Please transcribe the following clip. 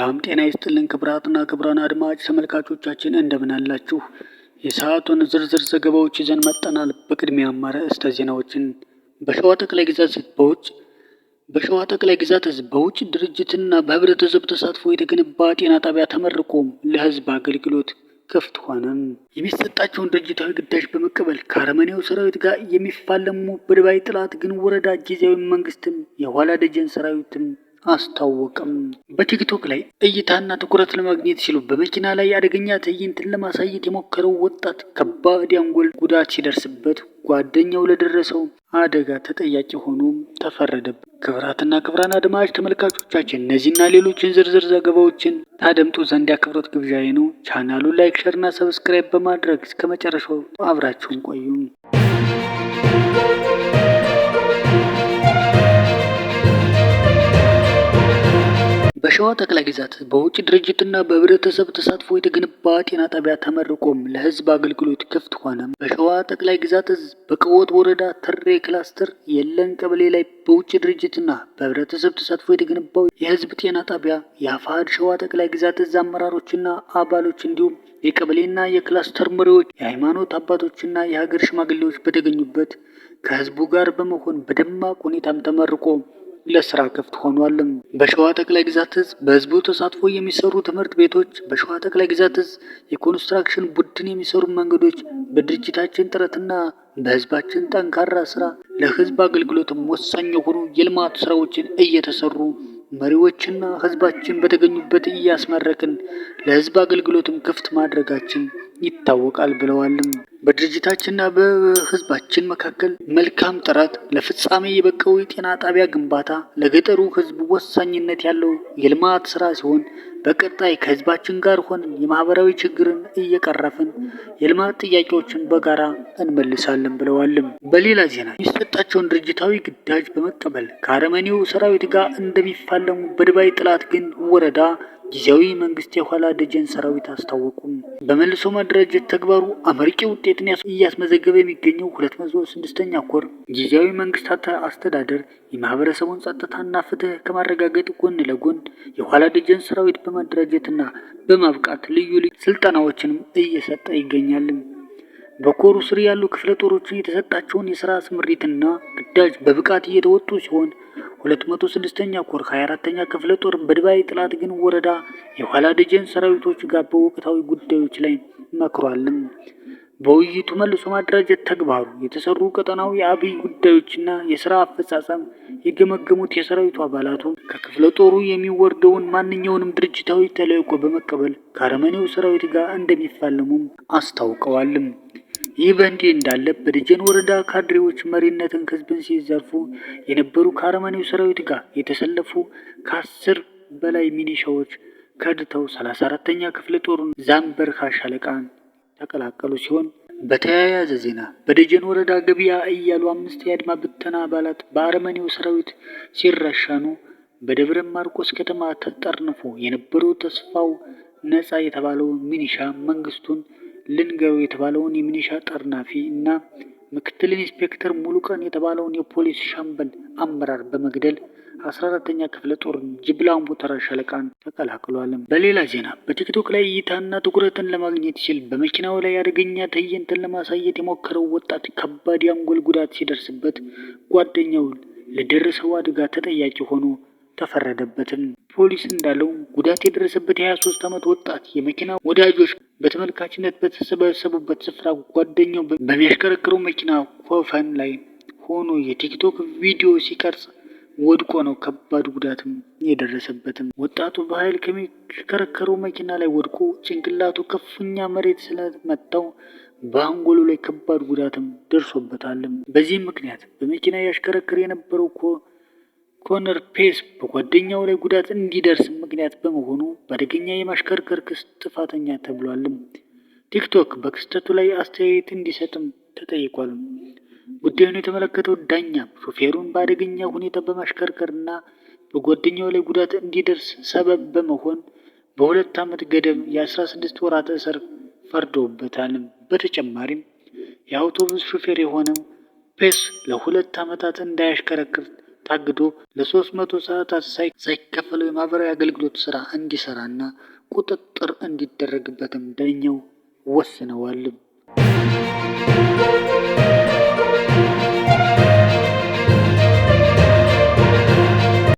ሰላም ጤና ይስጥልን ክቡራትና ክቡራን አድማጭ ተመልካቾቻችን እንደምን አላችሁ? የሰዓቱን ዝርዝር ዘገባዎች ይዘን መጥተናል። በቅድሚያም አርዕስተ ዜናዎችን በሸዋ ጠቅላይ ግዛት በውጭ ድርጅትና በህብረተሰብ ተሳትፎ የተገነባ ጤና ጣቢያ ተመርቆ ለህዝብ አገልግሎት ክፍት ሆነ። የሚሰጣቸውን ድርጅታዊ ግዳጅ በመቀበል ከአረመኔው ሰራዊት ጋር የሚፋለሙ በድባይ ጥላት ግን ወረዳ ጊዜያዊ መንግስትም የኋላ ደጀን ሰራዊትም አስታወቀም። በቲክቶክ ላይ እይታና ትኩረት ለማግኘት ሲሉ በመኪና ላይ አደገኛ ትዕይንትን ለማሳየት የሞከረው ወጣት ከባድ የአንጎል ጉዳት ሲደርስበት ጓደኛው ለደረሰው አደጋ ተጠያቂ ሆኖ ተፈረደበት። ክቡራትና ክቡራን አድማጭ ተመልካቾቻችን እነዚህና ሌሎችን ዝርዝር ዘገባዎችን ታደምጡ ዘንድ የአክብሮት ግብዣዬ ነው። ቻናሉን ላይክ፣ ሸርና ሰብስክራይብ በማድረግ እስከ መጨረሻው አብራችሁን ቆዩ። በሸዋ ጠቅላይ ግዛት በውጭ ድርጅትና በህብረተሰብ ተሳትፎ የተገነባ ጤና ጣቢያ ተመርቆም ለህዝብ አገልግሎት ክፍት ሆነ። በሸዋ ጠቅላይ ግዛት በቀወት ወረዳ ተሬ ክላስተር የለን ቀበሌ ላይ በውጭ ድርጅትና በህብረተሰብ ተሳትፎ የተገነባው የህዝብ ጤና ጣቢያ የአፋሕድ ሸዋ ጠቅላይ ግዛት አመራሮችና አባሎች እንዲሁም የቀበሌና የክላስተር መሪዎች፣ የሃይማኖት አባቶችና የሀገር ሽማግሌዎች በተገኙበት ከህዝቡ ጋር በመሆን በደማቅ ሁኔታም ተመርቆ ለስራ ክፍት ሆኗል። በሸዋ ጠቅላይ ግዛት በህዝቡ ተሳትፎ የሚሰሩ ትምህርት ቤቶች፣ በሸዋ ጠቅላይ ግዛት የኮንስትራክሽን ቡድን የሚሰሩ መንገዶች በድርጅታችን ጥረትና በህዝባችን ጠንካራ ስራ ለህዝብ አገልግሎትም ወሳኝ የሆኑ የልማት ስራዎችን እየተሰሩ መሪዎችና ህዝባችን በተገኙበት እያስመረቅን ለህዝብ አገልግሎትም ክፍት ማድረጋችን ይታወቃል ብለዋል። በድርጅታችንና በህዝባችን መካከል መልካም ጥረት ለፍጻሜ የበቃው የጤና ጣቢያ ግንባታ ለገጠሩ ህዝብ ወሳኝነት ያለው የልማት ስራ ሲሆን በቀጣይ ከህዝባችን ጋር ሆነን የማህበራዊ ችግርን እየቀረፍን የልማት ጥያቄዎችን በጋራ እንመልሳለን ብለዋል። በሌላ ዜና የሚሰጣቸውን ድርጅታዊ ግዳጅ በመቀበል ከአረመኔው ሰራዊት ጋር እንደሚፋለሙ በድባይ ጥላት ግን ወረዳ ጊዜያዊ መንግስት የኋላ ደጀን ሰራዊት አስታወቁም። በመልሶ ማደራጀት ተግባሩ አመርቂ ውጤትን እያስመዘገበ የሚገኘው 206ኛ ኮር ጊዜያዊ መንግስት አስተዳደር የማህበረሰቡን ጸጥታና ፍትህ ከማረጋገጥ ጎን ለጎን የኋላ ደጀን ሰራዊት በማደራጀትና በማብቃት ልዩ ስልጠናዎችንም እየሰጠ ይገኛል። በኮሩ ስር ያሉ ክፍለ ጦሮች የተሰጣቸውን የስራ ስምሪትና ግዳጅ በብቃት እየተወጡ ሲሆን 206ኛ ኮር 24ኛ ክፍለ ጦር በድባይ ጥላት ግን ወረዳ የኋላ ደጀን ሰራዊቶች ጋር በወቅታዊ ጉዳዮች ላይ መክሯል። በውይይቱ መልሶ ማደራጀት ተግባሩ የተሰሩ ቀጠናዊ አብይ ጉዳዮችና የስራ አፈጻጸም የገመገሙት የሰራዊቱ አባላቱ ከክፍለ ጦሩ የሚወርደውን ማንኛውንም ድርጅታዊ ተልዕኮ በመቀበል ከአረመኔው ሰራዊት ጋር እንደሚፋለሙም አስታውቀዋል። ይህ በእንዲህ እንዳለ በደጀን ወረዳ ካድሬዎች መሪነትን ህዝብን ሲዘርፉ የነበሩ ከአረመኔው ሰራዊት ጋር የተሰለፉ ከ10 በላይ ሚኒሻዎች ከድተው 34ኛ ክፍለ ጦሩን ዛምበርካ ሻለቃን ተቀላቀሉ ሲሆን በተያያዘ ዜና በደጀን ወረዳ ገበያ እያሉ 5 የአድማ ብተና አባላት በአረመኔው ሰራዊት ሲረሸኑ በደብረ ማርቆስ ከተማ ተጠርንፎ የነበረው ተስፋው ነጻ የተባለው ሚኒሻ መንግስቱን ልንገሩ የተባለውን የሚኒሻ ጠርናፊ እና ምክትል ኢንስፔክተር ሙሉቀን የተባለውን የፖሊስ ሻምበል አመራር በመግደል 14ኛ ክፍለ ጦር ጅብላምቡ ተራ ሻለቃን ተቀላቅሏል። በሌላ ዜና በቲክቶክ ላይ እይታና ትኩረትን ለማግኘት ሲል በመኪናው ላይ አደገኛ ትዕይንትን ለማሳየት የሞከረው ወጣት ከባድ የአንጎል ጉዳት ሲደርስበት ጓደኛው ለደረሰው አደጋ ተጠያቂ ሆኖ ተፈረደበትም። ፖሊስ እንዳለው ጉዳት የደረሰበት የ23 ዓመት ወጣት የመኪና ወዳጆች በተመልካችነት በተሰበሰቡበት ስፍራ ጓደኛው በሚያሽከረክረው መኪና ኮፈን ላይ ሆኖ የቲክቶክ ቪዲዮ ሲቀርጽ ወድቆ ነው ከባድ ጉዳትም የደረሰበትም። ወጣቱ በኃይል ከሚሽከረከረው መኪና ላይ ወድቆ ጭንቅላቱ ከፍተኛ መሬት ስለመታው በአንጎሉ ላይ ከባድ ጉዳትም ደርሶበታል። በዚህም ምክንያት በመኪና ያሽከረክር የነበረው ኮነር ፔስ በጓደኛው ላይ ጉዳት እንዲደርስ ምክንያት በመሆኑ በአደገኛ የማሽከርከር ክስ ጥፋተኛ ተብሏል። ቲክቶክ በክስተቱ ላይ አስተያየት እንዲሰጥም ተጠይቋል። ጉዳዩን የተመለከተው ዳኛ ሾፌሩን በአደገኛ ሁኔታ በማሽከርከርና በጓደኛው ላይ ጉዳት እንዲደርስ ሰበብ በመሆን በ2 ዓመት ገደብ የ16 ወራት እስር ፈርዶበታል። በተጨማሪም የአውቶቡስ ሾፌር የሆነው ፔስ ለ2 ዓመታት እንዳያሽከረክር ታግዶ ለ300 ሰዓታት ሳይከፈለው የማህበራዊ አገልግሎት ስራ እንዲሰራና ቁጥጥር እንዲደረግበትም ዳኛው ወስነዋል።